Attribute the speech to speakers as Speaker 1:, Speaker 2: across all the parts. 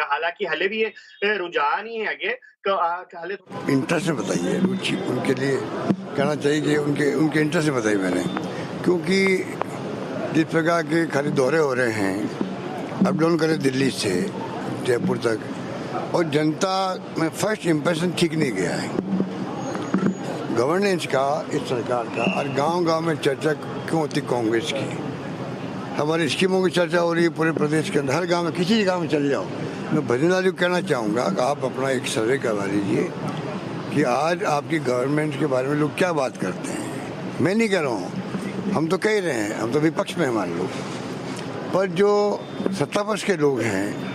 Speaker 1: हालांकि हले भी ये रुझान ही है हले
Speaker 2: इंटरेस्ट से बताइए, रुचि उनके लिए कहना चाहिए कि उनके उनके इंटरेस्ट से बताइए मैंने, क्योंकि जिस प्रकार के खाली दौरे हो रहे हैं, अप डाउन करें दिल्ली से जयपुर तक, और जनता में फर्स्ट इम्प्रेशन ठीक नहीं गया है गवर्नेंस का, इस सरकार का। और गांव-गांव में चर्चा क्यों होती कांग्रेस की? हमारी स्कीमों की चर्चा हो रही है पूरे प्रदेश के अंदर, हर गांव में, किसी गांव में चले जाओ। मैं भजनलाल जी को कहना चाहूँगा कि आप अपना एक सर्वे करवा लीजिए कि आज आपकी गवर्नमेंट के बारे में लोग क्या बात करते हैं। मैं नहीं कह रहा हूँ, हम तो कह रहे हैं, हम तो विपक्ष में हमारे लोग, पर जो सत्तापक्ष के लोग हैं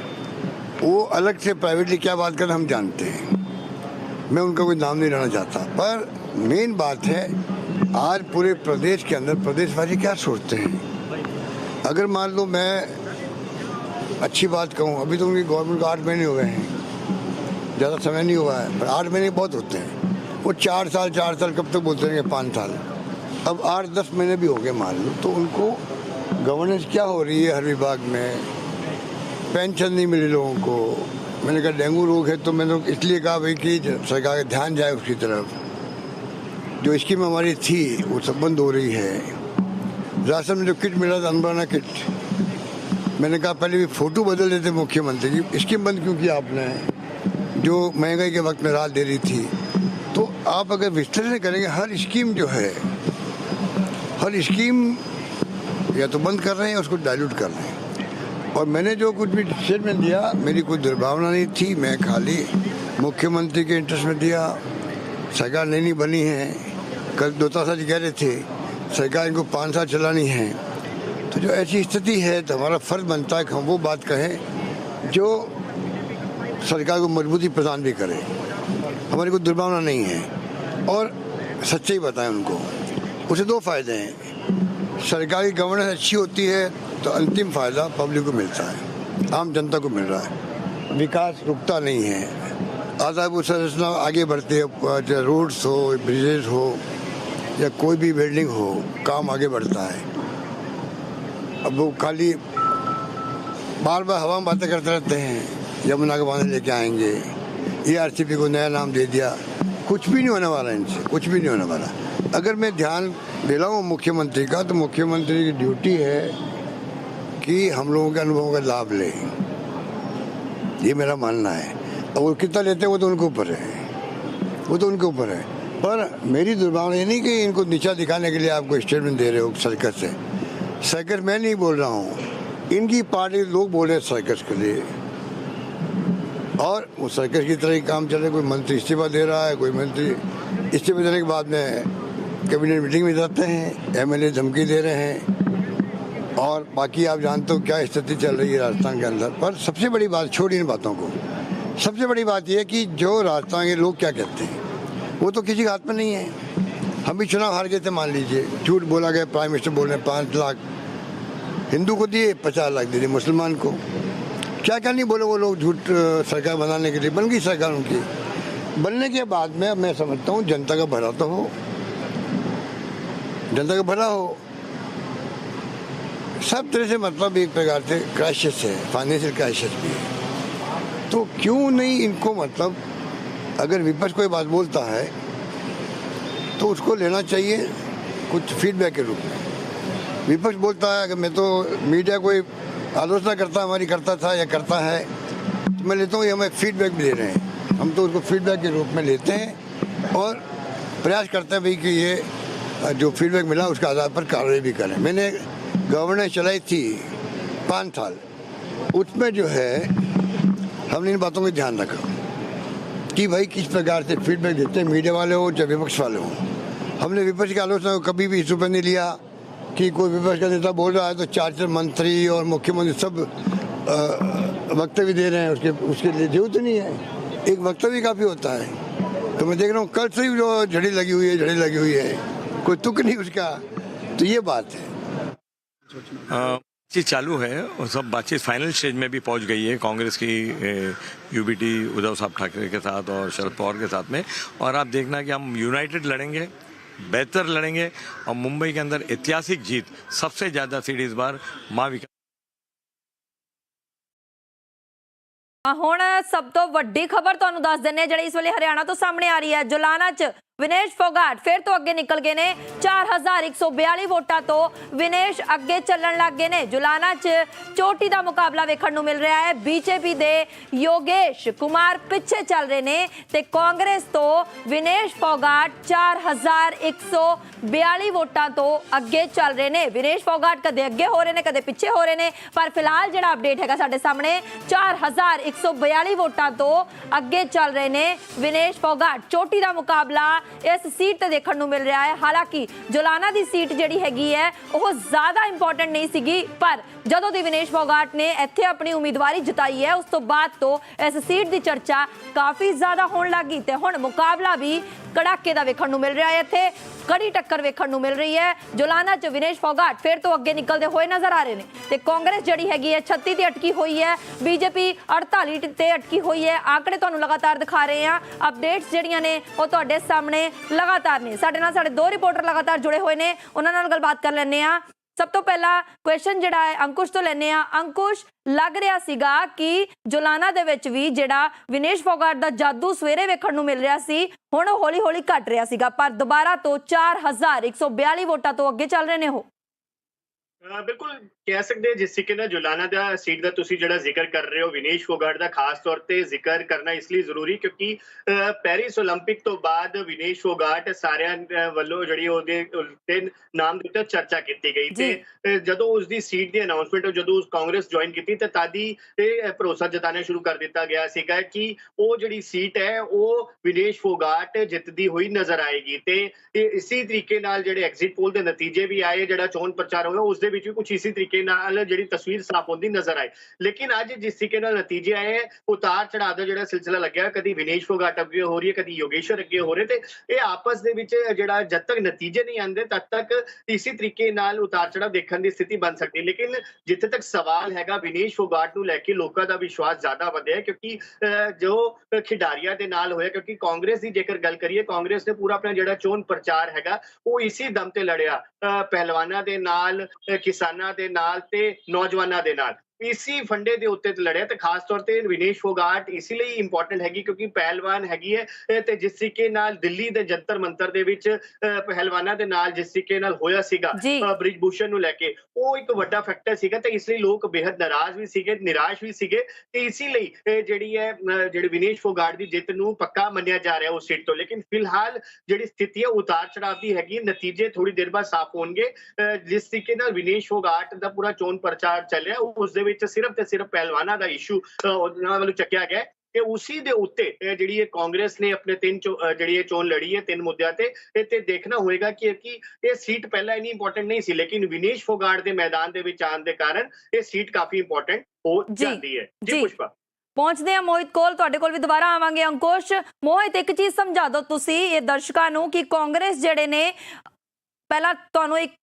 Speaker 2: वो अलग से प्राइवेटली क्या बात करते हैं हम जानते हैं। मैं उनका कोई नाम नहीं लेना चाहता, पर मेन बात है आज पूरे प्रदेश के अंदर प्रदेशवासी क्या सोचते हैं। अगर मान लो मैं अच्छी बात कहूँ, अभी तो उनकी गवर्नमेंट को 8 महीने हुए हैं, ज़्यादा समय नहीं हुआ है, पर 8 महीने बहुत होते हैं। वो 4 साल कब तक बोलते रहेंगे, 5 साल, अब 8-10 महीने भी हो गए मान लो, तो उनको गवर्नेंस क्या हो रही है हर विभाग में, पेंशन नहीं मिली लोगों को। मैंने कहा डेंगू रोग है तो मैंने इसलिए कहा भाई कि सरकार का ध्यान जाए उसकी तरफ। जो स्कीम हमारी थी वो सब बंद हो रही है। राशन में जो किट मिला था, अनबना किट, मैंने कहा पहले भी फोटो बदल देते मुख्यमंत्री की, स्कीम बंद क्यों किया आपने, जो महंगाई के वक्त में राहत दे रही थी। तो आप अगर विश्लेषण करेंगे, हर स्कीम जो है, हर स्कीम या तो बंद कर रहे हैं, उसको डाइल्यूट कर रहे हैं। और मैंने जो कुछ भी स्टेटमेंट दिया, मेरी कोई दुर्भावना नहीं थी, मैं खाली मुख्यमंत्री के इंटरेस्ट में दिया। सरकार नई बनी है, कल 2 साल कह रहे थे सरकार इनको 5 साल चलानी है, तो जो ऐसी स्थिति है तो हमारा फर्ज बनता है कि हम वो बात कहें जो सरकार को मजबूती प्रदान भी करे। हमारी कोई दुर्भावना नहीं है और सच्चाई बताएं उनको। उसे 2 फायदे हैं, सरकार की गवर्नेंस अच्छी होती है तो अंतिम फायदा पब्लिक को मिलता है, आम जनता को मिल रहा है, विकास रुकता नहीं है, आधारभूत संरचना आगे बढ़ती है, चाहे रोड्स हो, ब्रिजेज हो या कोई भी बिल्डिंग हो, काम आगे बढ़ता है। अब वो खाली बार बार हवा में बातें करते रहते हैं, यमुना के बांध लेके आएंगे, ERCP को नया नाम दे दिया, कुछ भी नहीं होने वाला इनसे, कुछ भी नहीं होने वाला। अगर मैं ध्यान दे रहा हूँ मुख्यमंत्री का, तो मुख्यमंत्री की ड्यूटी है कि हम लोगों के अनुभवों का लाभ लें, ये मेरा मानना है। और वो कितना लेते हैं वो तो उनके ऊपर है, वो तो उनके ऊपर है। पर मेरी दुर्भावना ये नहीं कि इनको नीचा दिखाने के लिए आपको स्टेटमेंट दे रहे हो सर्कस से। सर्कस मैं नहीं बोल रहा हूँ, इनकी पार्टी लोग बोल रहे हैं सर्कस के लिए, और वो सर्कस की तरह ही काम चल रहा है। कोई मंत्री इस्तीफा दे रहा है, कोई मंत्री इस्तीफा देने के बाद में कैबिनेट मीटिंग में जाते हैं, MLA धमकी दे रहे हैं, और बाकी आप जानते हो क्या स्थिति चल रही है राजस्थान के अंदर। पर सबसे बड़ी बात, छोड़िए इन बातों को, सबसे बड़ी बात यह है कि जो राजस्थान के लोग क्या कहते हैं वो तो किसी के हाथ में नहीं है। हम भी चुनाव हार गए थे मान लीजिए, झूठ बोला गया, प्राइम मिनिस्टर बोल रहे 5 लाख हिंदू को दिए, 50 लाख दे दिए मुसलमान को। क्या क्या नहीं बोले वो लोग, झूठ सरकार बनाने के लिए। बन गई सरकार उनकी, बनने के बाद में मैं समझता हूँ जनता का भला तो हो, जनता का भला हो, सब तरह से मतलब एक प्रकार से क्राइसिस है, फाइनेंशियल क्राइसिस भी है। तो क्यों नहीं इनको, मतलब अगर विपक्ष कोई बात बोलता है तो उसको लेना चाहिए कुछ फीडबैक के रूप में। विपक्ष बोलता है, अगर मैं तो मीडिया कोई आलोचना करता हमारी करता था या करता है तो मैं लेता हूँ, ये हमें फीडबैक भी दे रहे हैं, हम तो उसको फीडबैक के रूप में लेते हैं और प्रयास करते हैं भाई कि ये जो फीडबैक मिला उसके आधार पर कार्रवाई भी करें। मैंने गवर्नेंस चलाई थी 5 साल, उसमें जो है हमने इन बातों का ध्यान रखा कि भाई किस प्रकार से फीडबैक देते हैं, मीडिया वाले हो चाहे विपक्ष वाले हो। हमने विपक्ष की आलोचना को कभी भी इस पर नहीं लिया कि कोई विपक्ष का नेता बोल रहा है तो 4 मंत्री और मुख्यमंत्री सब वक्तव्य दे रहे हैं, उसके लिए जरूरत नहीं है, एक वक्तव्य काफ़ी होता है। तो मैं देख रहा हूँ कल से ही जो झड़ी लगी हुई है, कोई तुक नहीं उसका, तो ये बात है।
Speaker 3: चीज चालू है और सब बातचीत फाइनल स्टेज में भी पहुंच गई है कांग्रेस की UBT उद्धव साहब ठाकरे के साथ और शरद पवार के साथ में। और आप देखना कि हम यूनाइटेड लड़ेंगे, बेहतर लड़ेंगे और मुंबई के अंदर ऐतिहासिक जीत, सबसे ज़्यादा सीट इस बार मां
Speaker 4: ਹੁਣ ਸਭ ਤੋਂ ਵੱਡੀ ਖਬਰ ਤੁਹਾਨੂੰ ਦੱਸ ਦਿੰਨੇ ਜਿਹੜੀ ਇਸ ਵੇਲੇ ਹਰਿਆਣਾ ਤੋਂ ਸਾਹਮਣੇ ਆ ਰਹੀ ਹੈ। ਜੁਲਾਨਾ 'ਚ ਵਿਨੇਸ਼ ਫੋਗਾਟ ਫਿਰ ਤੋਂ ਅੱਗੇ ਨਿਕਲ ਗਏ ਨੇ। 4142 ਵੋਟਾਂ ਤੋਂ ਵਿਨੇਸ਼ ਅੱਗੇ ਚੱਲਣ ਲੱਗ ਗਏ ਨੇ। ਜੁਲਾਨਾ 'ਚ ਚੋਟੀ ਦਾ ਮੁਕਾਬਲਾ ਵੇਖਣ ਨੂੰ ਮਿਲ ਰਿਹਾ ਹੈ। ਬੀਜੇਪੀ ਦੇ ਯੋਗੇਸ਼ ਕੁਮਾਰ ਪਿੱਛੇ ਚੱਲ ਰਹੇ ਨੇ ਤੇ ਕਾਂਗਰਸ ਤੋਂ ਵਿਨੇਸ਼ ਫੋਗਾਟ 4142 ਵੋਟਾਂ ਤੋਂ ਅੱਗੇ ਚੱਲ ਰਹੇ ਨੇ। ਵਿਨੇਸ਼ ਫੋਗਾਟ ਕਦੇ ਅੱਗੇ ਹੋ ਰਹੇ ਨੇ, ਕਦੇ ਪਿੱਛੇ ਹੋ ਰਹੇ ਨੇ, ਪਰ ਫਿਲਹਾਲ ਜਿਹੜਾ ਅਪਡੇਟ ਹੈਗਾ ਸਾਡੇ ਸਾਹਮਣੇ 4142 ਵੋਟਾਂ ਤੋਂ ਅੱਗੇ ਚੱਲ ਰਹੇ ਨੇ ਵਿਨੇਸ਼ ਫੋਗਾਟ। ਚੋਟੀ ਦਾ ਮੁਕਾਬਲਾ ਇਸ ਸੀਟ ਤੇ ਦੇਖਣ ਨੂੰ ਮਿਲ ਰਿਹਾ ਹੈ। ਹਾਲਾਂਕਿ ਜੁਲਾਨਾ ਦੀ ਸੀਟ ਜਿਹੜੀ ਹੈਗੀ ਹੈ ਉਹ ਜ਼ਿਆਦਾ ਇੰਪੋਰਟੈਂਟ ਨਹੀਂ ਸੀਗੀ, ਪਰ ਜਦੋਂ ਦੀ ਵਿਨੇਸ਼ ਫੋਗਾਟ ਨੇ ਇੱਥੇ ਆਪਣੀ ਉਮੀਦਵਾਰੀ ਜਿਤਾਈ ਹੈ ਉਸ ਤੋਂ ਬਾਅਦ ਤੋਂ ਇਸ ਸੀਟ ਦੀ ਚਰਚਾ ਕਾਫੀ ਜ਼ਿਆਦਾ ਹੋਣ ਲੱਗੀ ਤੇ ਹੁਣ ਮੁਕਾਬਲਾ ਵੀ ਕੜਾਕੇ ਦਾ ਵੇਖਣ ਨੂੰ ਮਿਲ ਰਿਹਾ ਹੈ। ਇੱਥੇ ਕੜੀ ਟੱਕਰ ਵੇਖਣ ਨੂੰ ਮਿਲ ਰਹੀ ਹੈ। ਜੁਲਾਨਾ 'ਚ ਵਿਨੇਸ਼ ਫੋਗਾਟ ਫਿਰ ਤੋਂ ਅੱਗੇ ਨਿਕਲਦੇ ਹੋਏ ਨਜ਼ਰ ਆ ਰਹੇ ਨੇ ਤੇ ਕਾਂਗਰਸ ਜਿਹੜੀ ਹੈਗੀ ਹੈ 36 ਤੇ ਅਟਕੀ ਹੋਈ ਹੈ, ਬੀਜੇਪੀ 48 ਤੇ ਅਟਕੀ ਹੋਈ ਹੈ। ਆંકੜੇ ਤੁਹਾਨੂੰ ਲਗਾਤਾਰ ਦਿਖਾ ਰਹੇ ਹਾਂ। ਅਪਡੇਟਸ ਜਿਹੜੀਆਂ ਨੇ ਉਹ ਤੁਹਾਡੇ ਸਾਹਮਣੇ ਲਗਾਤਾਰ ਨੇ। ਸਾਡੇ ਨਾਲ ਸਾਡੇ ਦੋ ਰਿਪੋਰਟਰ ਲਗਾਤਾਰ ਜੁੜੇ ਹੋਏ ਨੇ, ਉਹਨਾਂ ਨਾਲ ਗੱਲਬਾਤ ਕਰ ਲੈਂਦੇ ਆ। ਸਭ ਤੋਂ ਪਹਿਲਾ ਕੁਐਸਚਨ ਜਿਹੜਾ ਹੈ ਅੰਕੁਸ਼ ਤੋਂ ਲੈਂਦੇ ਆ। ਅੰਕੁਸ਼, ਲੱਗ ਰਿਹਾ ਸੀਗਾ ਕਿ ਜੁਲਾਨਾ ਦੇ ਵਿੱਚ ਵੀ ਜਿਹੜਾ ਵਿਨੇਸ਼ ਫੋਗਾਟ ਦਾ ਜਾਦੂ ਸਵੇਰੇ ਵੇਖਣ ਨੂੰ ਮਿਲ ਰਿਹਾ ਸੀ, ਹੁਣ ਉਹ ਹੌਲੀ ਹੌਲੀ ਘਟ ਰਿਹਾ ਸੀਗਾ, ਪਰ ਦੁਬਾਰਾ ਤੋਂ 4142 ਵੋਟਾਂ ਤੋਂ ਅੱਗੇ ਚੱਲ ਰਹੇ ਨੇ ਉਹ।
Speaker 1: ਬਿਲਕੁਲ ਕਹਿ ਸਕਦੇ ਜਿਸ ਤਰੀਕੇ ਨਾਲ ਜੁਲਾਨਾ ਦਾ ਸੀਟ ਦਾ ਤੁਸੀਂ ਜਿਹੜਾ ਜ਼ਿਕਰ ਕਰ ਰਹੇ ਹੋ, ਵਿਨੇਸ਼ ਫੋਗਾਟ ਦਾ ਖਾਸ ਤੌਰ ਤੇ ਜ਼ਿਕਰ ਕਰਨਾ ਇਸ ਲਈ ਜ਼ਰੂਰੀ ਕਿਉਂਕਿ ਪੈਰਿਸ ਓਲੰਪਿਕ ਤੋਂ ਬਾਅਦ ਵਿਨੇਸ਼ ਫੋਗਾਟ ਸਾਰਿਆਂ ਵੱਲੋਂ ਜਿਹੜੀ ਉਹਦੇ ਤੇ ਨਾਮ ਦੇ ਉੱਤੇ ਚਰਚਾ ਕੀਤੀ ਗਈ ਤੇ ਜਦੋਂ ਉਸ ਦੀ ਸੀਟ ਦੀ ਅਨਾਉਂਸਮੈਂਟ ਜਦੋਂ ਕਾਂਗਰਸ ਜੁਆਇਨ ਕੀਤੀ ਤਾਂ ਤਾਦੀ ਇਹ ਭਰੋਸਾ ਜਤਾਉਣਾ ਸ਼ੁਰੂ ਕਰ ਦਿੱਤਾ ਗਿਆ ਸੀਗਾ ਕਿ ਉਹ ਜਿਹੜੀ ਸੀਟ ਹੈ ਉਹ ਵਿਨੇਸ਼ ਫੋਗਾਟ ਜਿੱਤਦੀ ਹੋਈ ਨਜ਼ਰ ਆਏਗੀ ਤੇ ਇਸੇ ਤਰੀਕੇ ਨਾਲ ਜਿਹੜੇ ਐਗਜ਼ਿਟ ਪੋਲ ਦੇ ਨਤੀਜੇ ਵੀ ਆਏ, ਜਿਹੜਾ ਚੋਣ ਪ੍ਰਚਾਰ ਹੋਇਆ ਉਸ ਦੇ ਵਿੱਚ ਵੀ ਕੁਝ ਇਸੇ ਤਰੀਕੇ ਨਾਲ ਜਿਹੜੀ ਤਸਵੀਰ ਸਾਫ਼ ਹੁੰਦੀ ਨਜ਼ਰ ਆਈ। ਲੇਕਿਨ ਅੱਜ ਜਿਸ ਤਰੀਕੇ ਨਾਲ ਨਤੀਜੇ ਆਏ, ਉਤਾਰ ਚੜਾਅ ਦਾ ਜਿਹੜਾ ਸਿਲਸਿਲਾ ਲੱਗਿਆ, ਕਦੀ ਵਿਨੇਸ਼ ਫੋਗਾਟ ਅੱਗੇ ਹੋ ਰਹੀ ਹੈ, ਕਦੀ ਯੋਗੇਸ਼ਵਰ ਅੱਗੇ ਹੋ ਰਹੇ ਤੇ ਇਹ ਆਪਸ ਦੇ ਵਿੱਚ ਜਿਹੜਾ ਜਦ ਤੱਕ ਨਤੀਜੇ ਨਹੀਂ ਆਉਂਦੇ ਤਦ ਤੱਕ ਇਸੇ ਤਰੀਕੇ ਨਾਲ ਉਤਾਰ ਚੜਾਅ ਦੇਖਣ ਦੀ ਸਥਿਤੀ ਬਣ ਸਕਦੀ। ਲੇਕਿਨ ਜਿੱਥੇ ਤੱਕ ਸਵਾਲ ਹੈਗਾ ਵਿਨੇਸ਼ ਫੋਗਾਟ ਨੂੰ ਲੈ ਕੇ ਲੋਕਾਂ ਦਾ ਵਿਸ਼ਵਾਸ ਜ਼ਿਆਦਾ ਵਧਿਆ ਕਿਉਂਕਿ ਜੋ ਖਿਡਾਰੀਆਂ ਦੇ ਨਾਲ ਹੋਇਆ, ਕਿਉਂਕਿ ਕਾਂਗਰਸ ਦੀ ਜੇਕਰ ਗੱਲ ਕਰੀਏ, ਕਾਂਗਰਸ ਨੇ ਪੂਰਾ ਆਪਣਾ ਜਿਹੜਾ ਚੋਣ ਪ੍ਰਚਾਰ ਹੈਗਾ ਉਹ ਇਸੇ ਦਮ ਤੇ ਲੜਿਆ, ਪਹਿਲਵਾਨਾਂ ਦੇ ਨਾਲ, ਕਿਸਾਨਾਂ ਦੇ ਨਾਲ ਤੇ ਨੌਜਵਾਨਾਂ ਦੇ ਨਾਲ, ਇसी फंडे ਦੇ ਉੱਤੇ ਲੜਿਆ ਤੇ ਖਾਸ ਤੌਰ ਤੇ ਵਿਨੇਸ਼ ਫੋਗਾਟ ਇਸ ਲਈ ਇੰਪੋਰਟੈਂਟ ਹੈਗੀ ਕਿਉਂਕਿ ਪਹਿਲਵਾਨ ਹੈਗੀ ਹੈ ਤੇ ਜਿਸ ਤਰੀਕੇ ਨਾਲ ਦਿੱਲੀ ਦੇ ਜੰਤਰ ਮੰਤਰ ਦੇ ਵਿੱਚ ਪਹਿਲਵਾਨਾਂ ਦੇ ਨਾਲ ਜਿਸ ਤਰੀਕੇ ਨਾਲ ਹੋਇਆ ਸੀਗਾ ਬ੍ਰਿਜ ਭੂਸ਼ਣ ਨੂੰ ਲੈ ਕੇ, ਉਹ ਇੱਕ ਵੱਡਾ ਫੈਕਟਰ ਸੀਗਾ ਤੇ ਇਸ ਲਈ ਲੋਕ ਬੇहद ਨਾਰਾਜ਼ ਵੀ ਸੀਗੇ, ਨਿਰਾਸ਼ ਵੀ ਸੀਗੇ ਤੇ ਇਸੇ ਲਈ ਜਿਹੜੀ ਵਿਨੇਸ਼ ਫੋਗਾਟ ਦੀ ਜਿੱਤ ਨੂੰ ਪੱਕਾ ਮੰਨਿਆ ਜਾ ਰਿਹਾ ਉਸ ਸੀਟ ਤੋਂ। ਲੇਕਿਨ ਫਿਲਹਾਲ ਜਿਹੜੀ ਸਥਿਤੀ ਹੈ ਉਤਾਰ ਚੜਾਅ ਦੀ ਹੈਗੀ, ਨਤੀਜੇ ਥੋੜੀ ਦੇਰ ਬਾਅਦ ਸਾਫ਼ ਹੋਣਗੇ। ਜਿਸ ਤਰੀਕੇ ਨਾਲ ਵਿਨੇਸ਼ ਫੋਗਾਟ ਦਾ ਪੂਰਾ ਚੋਣ ਪ੍ਰਚਾਰ ਚੱਲਿਆ ਉਸ ਦੇ ਵਿੱਚ ਸਿਰਫ ਤੇ ਸਿਰਫ ਪਹਿਲਵਾਨਾਂ ਦਾ ਇਸ਼ੂ ਉਹਨਾਂ ਵੱਲੋਂ ਚੱਕਿਆ ਗਿਆ ਤੇ ਉਸੇ ਦੇ ਉੱਤੇ ਜਿਹੜੀ ਕਾਂਗਰਸ ਨੇ ਆਪਣੇ ਜਿਹੜੀ ਚੋਣ ਲੜੀ ਹੈ 3 ਮੁੱਦਿਆਂ ਤੇ ਦੇਖਣਾ ਹੋਏਗਾ ਕਿ ਇਹ ਸੀਟ ਪਹਿਲਾਂ ਇੰਨੀ ਇੰਪੋਰਟੈਂਟ ਨਹੀਂ ਸੀ, ਲੇਕਿਨ ਵਿਨੇਸ਼ ਫੋਗਾਟ ਦੇ ਮੈਦਾਨ ਦੇ ਵਿੱਚ ਆਉਣ ਦੇ ਕਾਰਨ ਇਹ ਸੀਟ ਕਾਫੀ ਇੰਪੋਰਟੈਂਟ ਹੋ ਜਾਂਦੀ ਹੈ। ਜੀ ਪੁਸ਼ਪਾ,
Speaker 4: ਪਹੁੰਚਦੇ ਆ ਮੋਹਿਤ ਕੋਲ, ਤੁਹਾਡੇ ਕੋਲ ਵੀ ਦੁਬਾਰਾ ਆਵਾਂਗੇ। ਅੰਕੁਸ਼, ਮੋਹਿਤ ਇੱਕ ਚੀਜ਼ ਸਮਝਾ ਦਿਓ ਤੁਸੀਂ ਇਹ ਦਰਸ਼ਕਾਂ ਨੂੰ ਕਿ ਕਾਂਗਰਸ ਜਿਹੜੇ ਨੇ, ਪਹਿਲਾਂ ਤੁਹਾਨੂੰ ਇੱਕ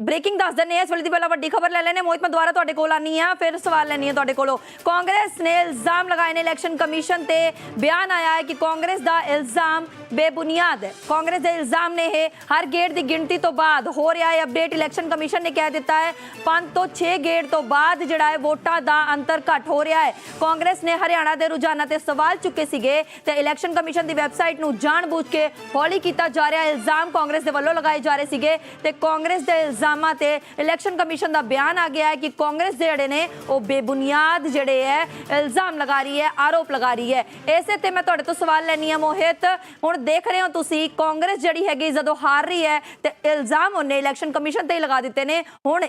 Speaker 4: ब्रेकिंग दस देने इस वे की पहला वड्डी खबर ले लेने। मोहित मैं दोबारा तुहाडे कोल आनी हाँ, फिर सवाल लैनी है तुहाडे कोलों। कांग्रेस ने इल्जाम लगाए ने इलैक्शन कमीशन ते, बयान आया है कि कांग्रेस दा इल्जाम बेबुनियाद है। कांग्रेस दे इल्जाम ने हर गेट की गिनती तो बाद हो रहा है अपडेट। इलैक्शन कमीशन ने कह दिता है 5 तो 6 गेट तो बाद जिहड़ा है वोटां दा अंतर घट हो रहा है। कांग्रेस ने हरियाणा के रुझानों ते सवाल चुके सीगे ते इलैक्शन कमीशन की वैबसाइट नूं जानबूझ के हौली कीता जा रहा है। इल्जाम कांग्रेस दे वल्लों लगाए जा रहे सीगे ते कांग्रेस दे इल्जामां ते इलैक्शन कमीशन का बयान आ गया है कि कांग्रेस जिहड़े ने वो बेबुनियाद जिहड़े है इल्जाम लगा रही है, आरोप लगा रही है। इसे ते मैं तुहाडे तो सवाल लैनी है मोहित, हुण देख रहे हो तुसी कांग्रेस जिहड़ी हैगी जदों हार रही है ते इल्जाम उन्हें इलैक्शन कमीशन ते ही लगा दिते ने। हुण